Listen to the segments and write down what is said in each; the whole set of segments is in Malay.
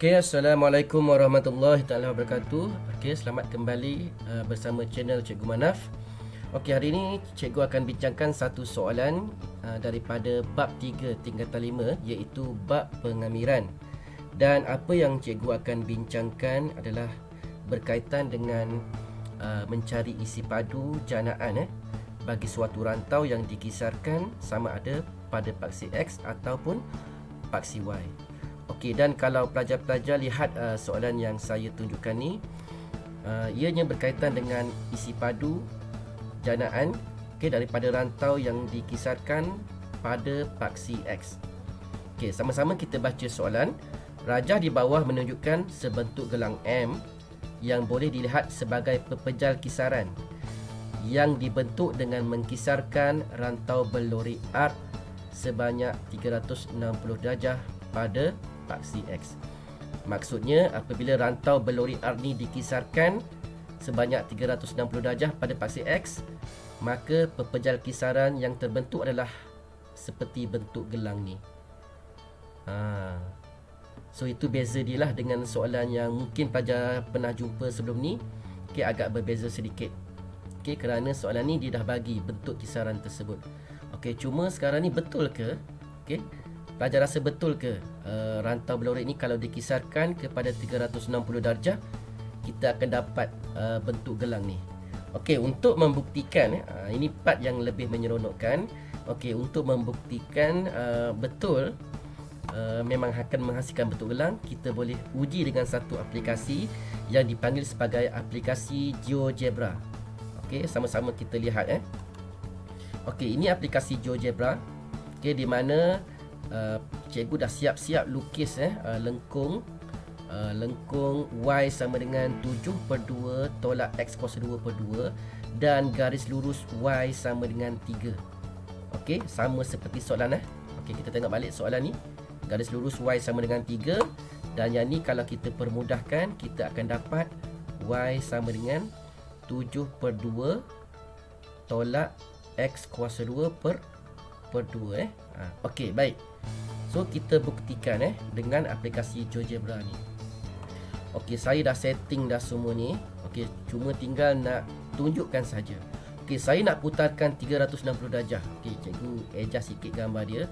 Okey, Assalamualaikum warahmatullahi taala wabarakatuh. Okey, selamat kembali bersama channel Cikgu Manaf. Okey, hari ini cikgu akan bincangkan satu soalan daripada bab 3 tingkatan 5, iaitu bab pengamiran. Dan apa yang cikgu akan bincangkan adalah berkaitan dengan mencari isi padu janaan bagi suatu rantau yang dikisarkan sama ada pada paksi X ataupun paksi Y. Okey, dan kalau pelajar-pelajar lihat soalan yang saya tunjukkan ni, ianya berkaitan dengan isi padu janaan daripada rantau yang dikisarkan pada paksi X. Okey, sama-sama kita baca soalan. Rajah di bawah menunjukkan sebentuk gelang M yang boleh dilihat sebagai pepejal kisaran yang dibentuk dengan mengkisarkan rantau berlori arc sebanyak 360 darjah pada paksi X. Maksudnya apabila rantau berlori arc ni dikisarkan sebanyak 360 darjah pada paksi X, maka pepejal kisaran yang terbentuk adalah seperti bentuk gelang ni. So itu beza dia lah dengan soalan yang mungkin pelajar pernah jumpa sebelum ni. Okey, agak berbeza sedikit. Okey, kerana soalan ni dia dah bagi bentuk kisaran tersebut. Okey, cuma sekarang ni betul ke? Okey, pelajar rasa betul ke rantau berlori ni kalau dikisarkan kepada 360 darjah kita akan dapat bentuk gelang ni. Okey, untuk membuktikan ini part yang lebih menyeronokkan. Okey, untuk membuktikan betul memang akan menghasilkan bentuk gelang, kita boleh uji dengan satu aplikasi yang dipanggil sebagai aplikasi GeoGebra. Okey, sama-sama kita lihat Okey, ini aplikasi GeoGebra. Okey, di mana cikgu dah siap-siap lukis lengkung Y sama dengan 7/2 tolak X kuasa 2/2 dan garis lurus Y sama dengan 3. Okey, sama seperti soalan Okey, kita tengok balik soalan ni. Garis lurus Y sama dengan 3, dan yang ni kalau kita permudahkan kita akan dapat Y sama dengan 7/2 tolak X kuasa 2/2 Okey, baik. So kita buktikan dengan aplikasi GeoGebra ni. Okey, saya dah setting dah semua ni. Okey, cuma tinggal nak tunjukkan saja. Okey, saya nak putarkan 360 darjah. Okey, cikgu adjust sikit gambar dia.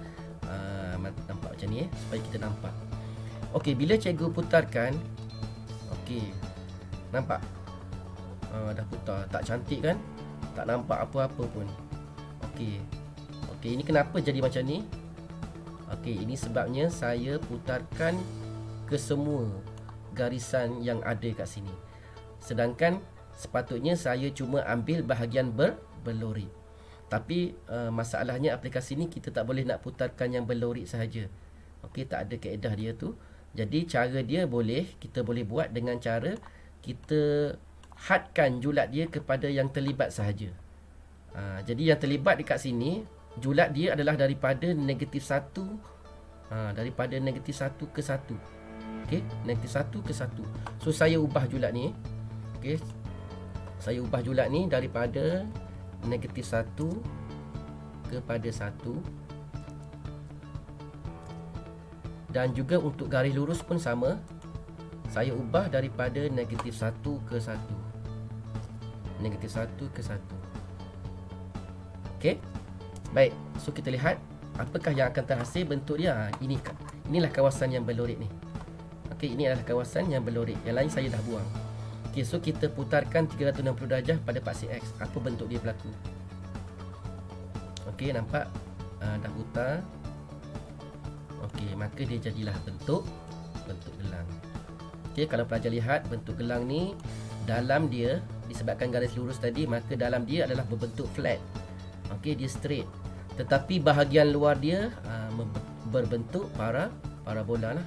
Nampak macam ni supaya kita nampak. Okey, bila cikgu putarkan, okey, nampak? Dah putar. Tak cantik kan? Tak nampak apa-apa pun. Okey. Okey, ini kenapa jadi macam ni? Okey, ini sebabnya saya putarkan ke semua garisan yang ada kat sini. Sedangkan sepatutnya saya cuma ambil bahagian berlori. Tapi masalahnya aplikasi ni kita tak boleh nak putarkan yang berlori sahaja. Okey, tak ada kaedah dia tu. Jadi cara dia kita boleh buat dengan cara kita hadkan julat dia kepada yang terlibat sahaja. Jadi yang terlibat dekat sini, julat dia adalah daripada negatif 1 daripada negatif 1 ke 1. Okey, negatif 1 ke 1. So saya ubah julat ni. Okey, saya ubah julat ni daripada negatif 1 kepada 1. Dan juga untuk garis lurus pun sama. Saya ubah daripada negatif 1 ke 1. Negatif 1 ke 1. Okey. Baik, so kita lihat apakah yang akan terhasil bentuk dia. Inilah kawasan yang berlorik ni. Okey, ini adalah kawasan yang berlorik. Yang lain saya dah buang. Okey, so kita putarkan 360 darjah pada paksi X. Apa bentuk dia berlaku? Okey, nampak? Dah putar. Okey, maka dia jadilah bentuk gelang. Okey, kalau pelajar lihat bentuk gelang ni, dalam dia disebabkan garis lurus tadi, maka dalam dia adalah berbentuk flat. Okey, dia straight. Tetapi bahagian luar dia berbentuk parabola lah.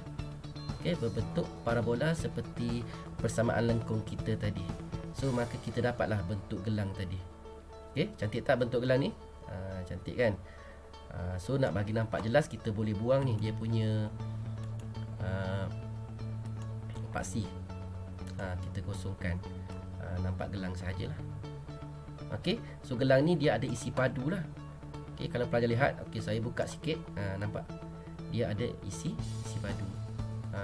Okey, berbentuk parabola seperti persamaan lengkung kita tadi. So maka kita dapatlah bentuk gelang tadi. Okey, cantik tak bentuk gelang ni? Cantik kan? So nak bagi nampak jelas, kita boleh buang ni dia punya paksi. Kita kosongkan. Nampak gelang sahajalah. Okey, so gelang ni dia ada isi padu lah. Okey, kalau pelajar lihat, okey saya buka sikit, nampak dia ada isi padu.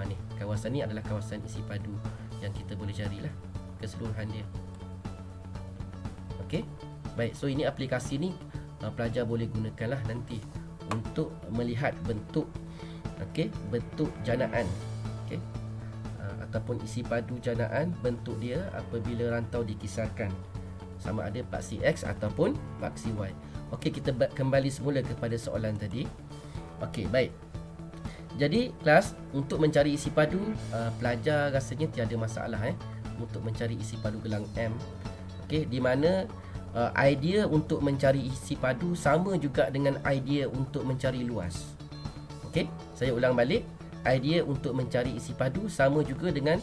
Ni kawasan ni adalah kawasan isi padu yang kita boleh carilah keseluruhan dia. Okey. Baik, so ini aplikasi ni pelajar boleh gunakanlah nanti untuk melihat bentuk, bentuk janaan, ataupun isi padu janaan, bentuk dia apabila rantau dikisarkan, sama ada paksi X ataupun paksi Y. Okey, kita kembali semula kepada soalan tadi. Okey, baik. Jadi kelas, untuk mencari isi padu, pelajar rasanya tiada masalah untuk mencari isi padu gelang M. Okey, di mana idea untuk mencari isi padu sama juga dengan idea untuk mencari luas. Okey, saya ulang balik. Idea untuk mencari isi padu sama juga dengan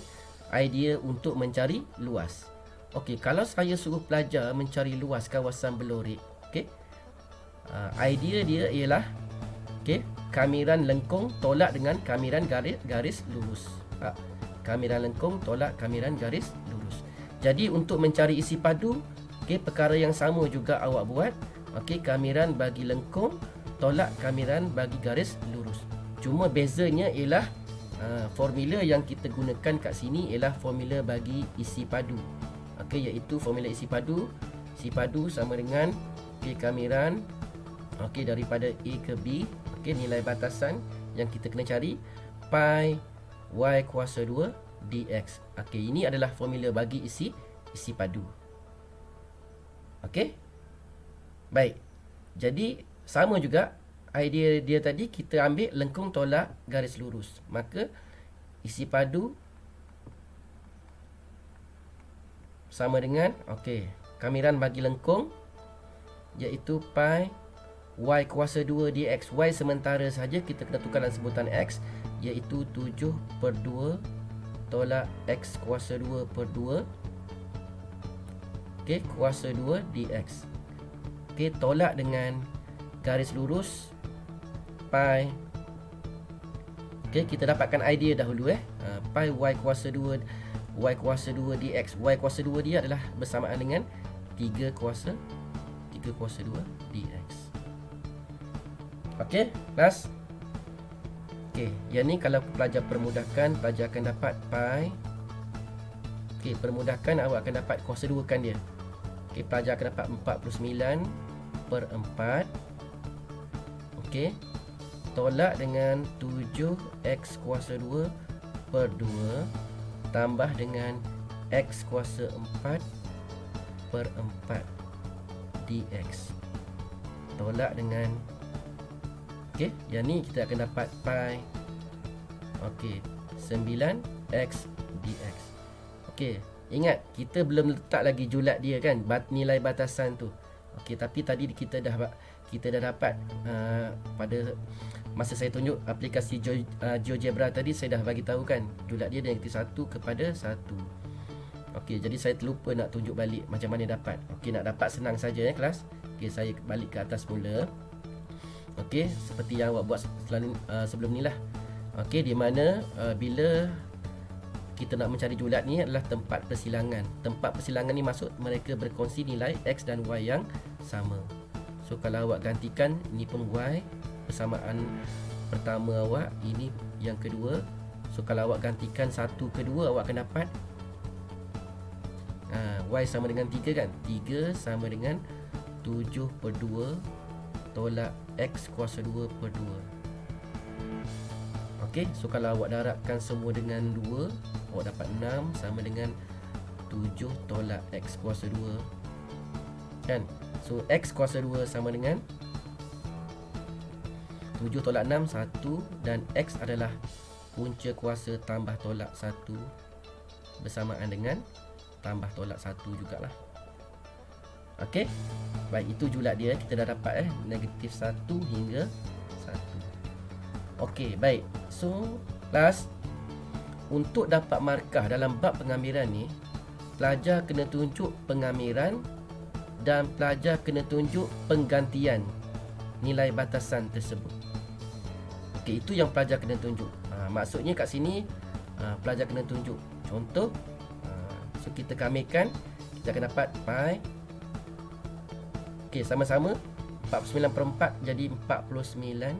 idea untuk mencari luas. Okey, kalau saya suruh pelajar mencari luas kawasan Belorik, idea dia ialah kamiran lengkung tolak dengan kamiran garis lurus. Kamiran lengkung tolak kamiran garis lurus. Jadi untuk mencari isi padu, perkara yang sama juga awak buat. Kamiran bagi lengkung tolak kamiran bagi garis lurus. Cuma bezanya ialah formula yang kita gunakan kat sini ialah formula bagi isi padu. Iaitu formula isi padu. Isi padu sama dengan kamiran daripada A ke B. Nilai batasan yang kita kena cari pi y kuasa 2 dx. Ini adalah formula bagi isi padu. Baik. Jadi sama juga idea dia tadi, kita ambil lengkung tolak garis lurus. Maka isi padu sama dengan kamiran bagi lengkung iaitu pi y kuasa 2 dx. Y sementara saja kita kena tukar dalam sebutan x, iaitu 7/2 tolak x kuasa 2 per 2 kuasa 2 dx. Tolak dengan garis lurus pi. Kita dapatkan idea dahulu pi y kuasa 2 dx. Y kuasa 2 dia adalah bersamaan dengan 3 kuasa 2 dx. Kelas. Yang ni kalau pelajar permudahkan, pelajar akan dapat pi. Permudahkan, awak akan dapat kuasa 2 kan dia. Pelajar akan dapat 49/4. Tolak dengan 7x kuasa 2 per 2 tambah dengan x kuasa 4/4 dx. Tolak dengan yang ni kita akan dapat pi 9x dx. Ingat, kita belum letak lagi julat dia kan, nilai batasan tu. Tapi tadi kita dah dapat pada masa saya tunjuk aplikasi GeoGebra tadi, saya dah bagi tahu kan julat dia negatif 1 kepada 1. Jadi saya terlupa nak tunjuk balik macam mana dapat. Nak dapat senang saja kelas. Saya balik ke atas mula. Seperti yang awak buat sebelum ni lah. Di mana bila kita nak mencari julat ni adalah tempat persilangan. Tempat persilangan ni maksud mereka berkongsi nilai x dan y yang sama. So kalau awak gantikan, ni pun y, persamaan pertama awak, ini yang kedua. So kalau awak gantikan satu kedua, awak akan dapat y sama dengan 3 kan. 3 sama dengan 7/2 tolak x kuasa 2 per 2. So kalau awak darabkan semua dengan 2, awak dapat 6 sama dengan 7 tolak x kuasa 2 kan. So x kuasa 2 sama dengan 7 tolak 6 1, dan x adalah punca kuasa tambah tolak 1 bersamaan dengan tambah tolak 1 jugalah. Baik, itu julat dia. Kita dah dapat negatif 1 hingga 1. Baik. So kelas, untuk dapat markah dalam bab pengamiran ni, pelajar kena tunjuk pengamiran dan pelajar kena tunjuk penggantian nilai batasan tersebut. Itu yang pelajar kena tunjuk. Maksudnya kat sini pelajar kena tunjuk contoh. So kita kamirkan, kita akan dapat pi. Sama-sama 49/4 jadi 49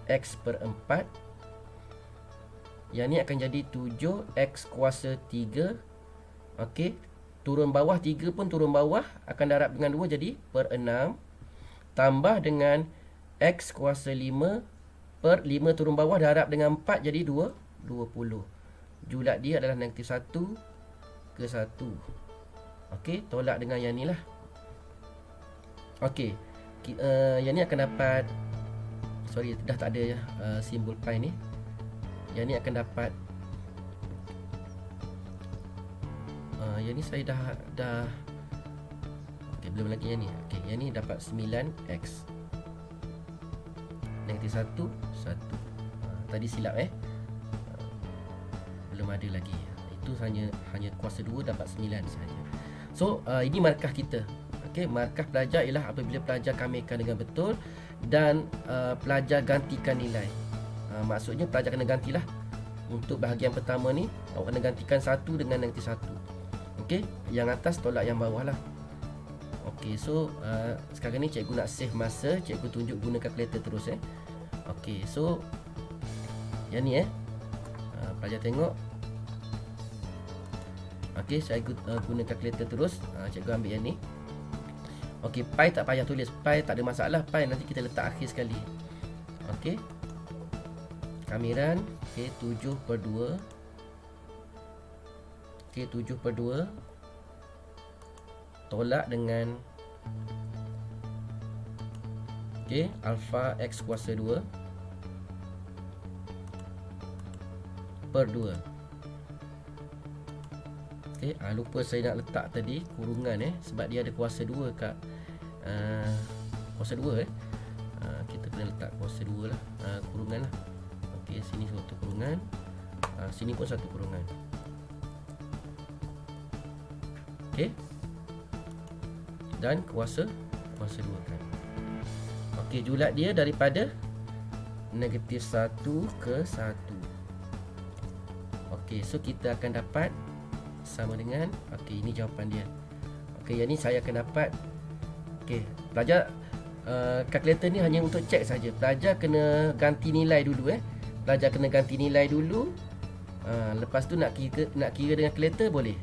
x per 4 Yang ni akan jadi 7x kuasa 3. Okey. Turun bawah 3 pun turun bawah, akan darab dengan 2 jadi per 6. Tambah dengan x kuasa 5 per 5 turun bawah darab dengan 4 jadi 20. Julat dia adalah negatif 1 ke 1. Okey, tolak dengan yang ni lah. Okey. Yang ni akan dapat, sorry dah tak ada simbol pi ni. Yang ni akan dapat yang ni saya dah okey, belum lagi yang ni. Okey, yang ni dapat 9x. Negatif 1 1. Tadi silap belum ada lagi. Itu hanya kuasa 2 dapat 9 saja. So ini markah kita. Okey, markah pelajar ialah apabila pelajar kamirkan dengan betul dan pelajar gantikan nilai. Maksudnya pelajar kena gantilah. Untuk bahagian pertama ni awak kena gantikan 1 dengan negatif 1. Okey, yang atas tolak yang bawah lah. Okey, so sekarang ni cikgu nak save masa, cikgu tunjuk guna kalkulator terus Okey, so yang ni pelajar tengok. Okey, saya guna kalkulator terus. Cikgu ambil yang ni. Okey, pi tak payah tulis. Pi tak ada masalah. Pi nanti kita letak akhir sekali. Okey. Kamiran. Okey, 7/2. Okey, 7/2. Tolak dengan okey, alfa x kuasa 2 per 2. Okey, lupa saya nak letak tadi kurungan sebab dia ada kuasa 2 kat kuasa 2 kita kena letak kuasa 2 lah, kurungan lah. Okey, sini satu kurungan, sini pun satu kurungan. Okey. Dan kuasa 2 kan. Okey, julat dia daripada negatif 1 ke 1. Okey, so kita akan dapat sama dengan, okey, ini jawapan dia. Okey, yang ni saya akan dapat. Okey, pelajar kalkulator ni hanya untuk cek saja. Pelajar kena ganti nilai dulu Pelajar kena ganti nilai dulu. Lepas tu nak kira dengan kalkulator boleh.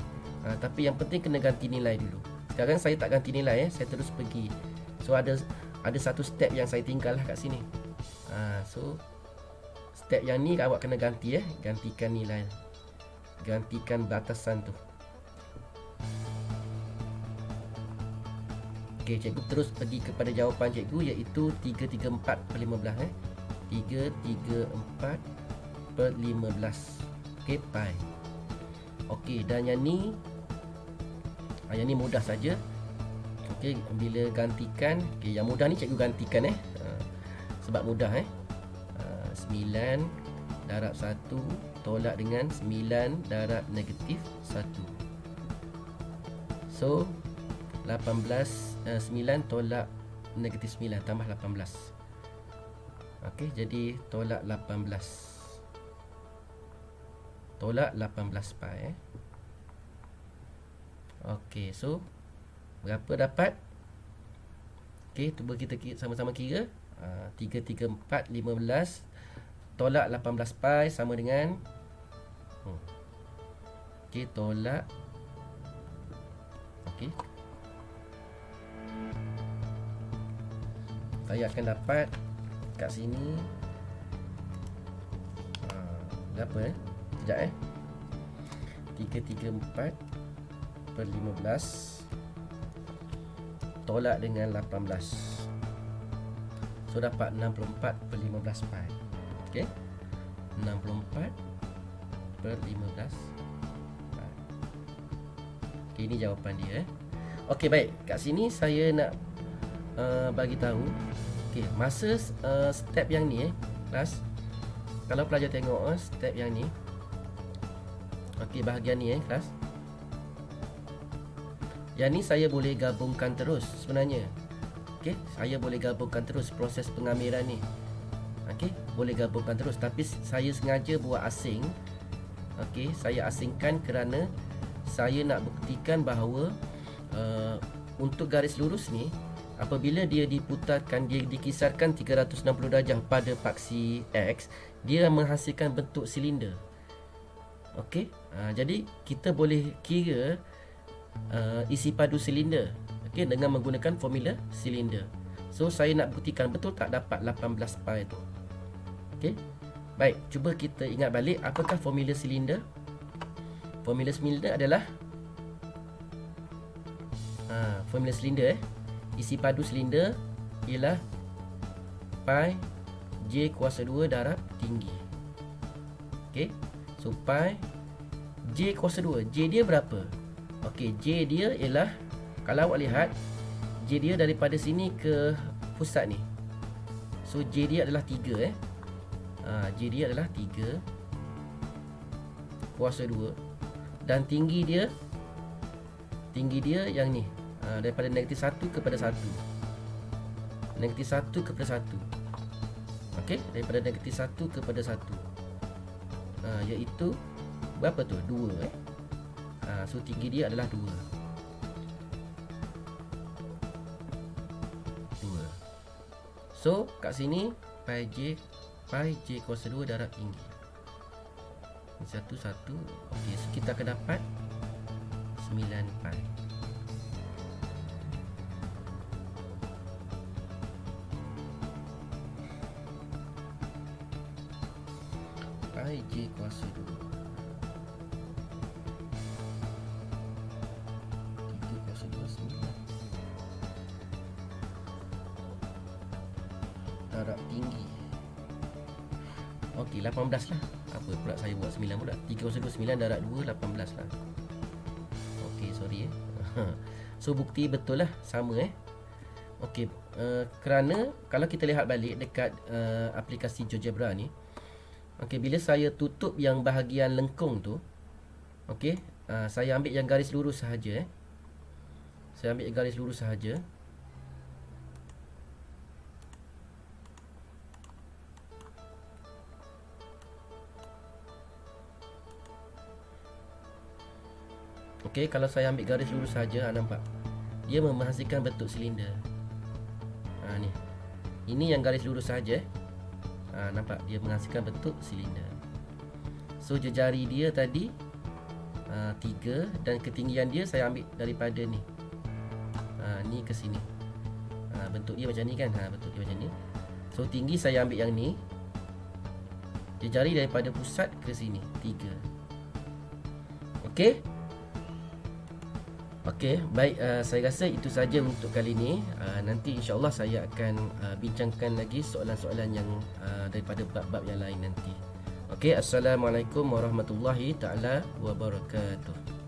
Tapi yang penting kena ganti nilai dulu. Sekarang saya tak ganti nilai saya terus pergi. So ada satu step yang saya tinggal lah kat sini. So step yang ni awak kena ganti gantikan nilai. Gantikan batasan tu. Okey, cikgu terus pergi kepada jawapan cikgu iaitu 334/15 334/15. Okey, pi. Okey, dan yang ni mudah saja. Okey, bila gantikan, okey, yang mudah ni cikgu gantikan sebab mudah 9 darab 1 tolak dengan 9 darab negatif 1. So 9 tolak negatif 9 tambah 18. Okey, jadi tolak 18. Tolak 18 pi Okey, so berapa dapat? Okey, cuba kita sama-sama kira. 334/15 tolak 18 pi sama dengan okey, tolak. Okey, saya akan dapat kat sini berapa sekejap 334/15 tolak dengan 18. So dapat 64/15 pi. Okey, 64/15 pi. Okey, ini jawapan dia Okey, baik. Kat sini saya nak bagi tahu okey, masa step yang ni kelas. Kalau pelajar tengok step yang ni. Okey, bahagian ni kelas. Yang ni saya boleh gabungkan terus sebenarnya. Okey, saya boleh gabungkan terus proses pengamiran ni. Okey, boleh gabungkan terus, tapi saya sengaja buat asing. Okey, saya asingkan kerana saya nak buktikan bahawa untuk garis lurus ni apabila dia diputarkan, dia dikisarkan 360 darjah pada paksi X, dia menghasilkan bentuk silinder. Okey. Jadi kita boleh kira isi padu silinder, okey, dengan menggunakan formula silinder. So saya nak buktikan betul tak dapat 18 pi tu. Okey. Baik, cuba kita ingat balik apakah formula silinder. Formula silinder adalah formula silinder isi padu silinder ialah pi J kuasa 2 darab tinggi. Okey. So pi J kuasa 2. J dia berapa? Okey, J dia ialah, kalau awak lihat, J dia daripada sini ke pusat ni. So J dia adalah 3 J dia adalah 3 kuasa 2. Dan tinggi dia yang ni, daripada negatif 1 kepada 1. Negatif 1 kepada 1. Okey, daripada negatif 1 kepada 1. Iaitu berapa tu? 2 So tinggi dia adalah 2. So kat sini pi J kuasa 2 darab tinggi. Ini 1. Okey, so kita akan dapat 9 pi. Pi J kuasa 2 darab tinggi. Okey, 18 lah. Apa pula saya buat 9 pula. 3 kuasa 2 9 darab 2 18 lah. Okey, sorry So bukti betul lah, sama Okey, kerana kalau kita lihat balik dekat aplikasi GeoGebra ni, okey, bila saya tutup yang bahagian lengkung tu, okey, saya ambil yang garis lurus sahaja Saya ambil yang garis lurus sahaja. Okey, kalau saya ambil garis lurus saja, nampak dia menghasilkan bentuk silinder. Ni. Ini yang garis lurus saja. Nampak dia menghasilkan bentuk silinder. So jejari dia tadi 3 dan ketinggian dia saya ambil daripada ni. Ni ke sini. Bentuk dia macam ni kan? Bentuk dia macam ni. So tinggi saya ambil yang ni. Jejari daripada pusat ke sini 3. Okey. Okey, baik, saya rasa itu saja untuk kali ini. Nanti insya-Allah saya akan bincangkan lagi soalan-soalan yang daripada bab-bab yang lain nanti. Okey, assalamualaikum warahmatullahi taala wabarakatuh.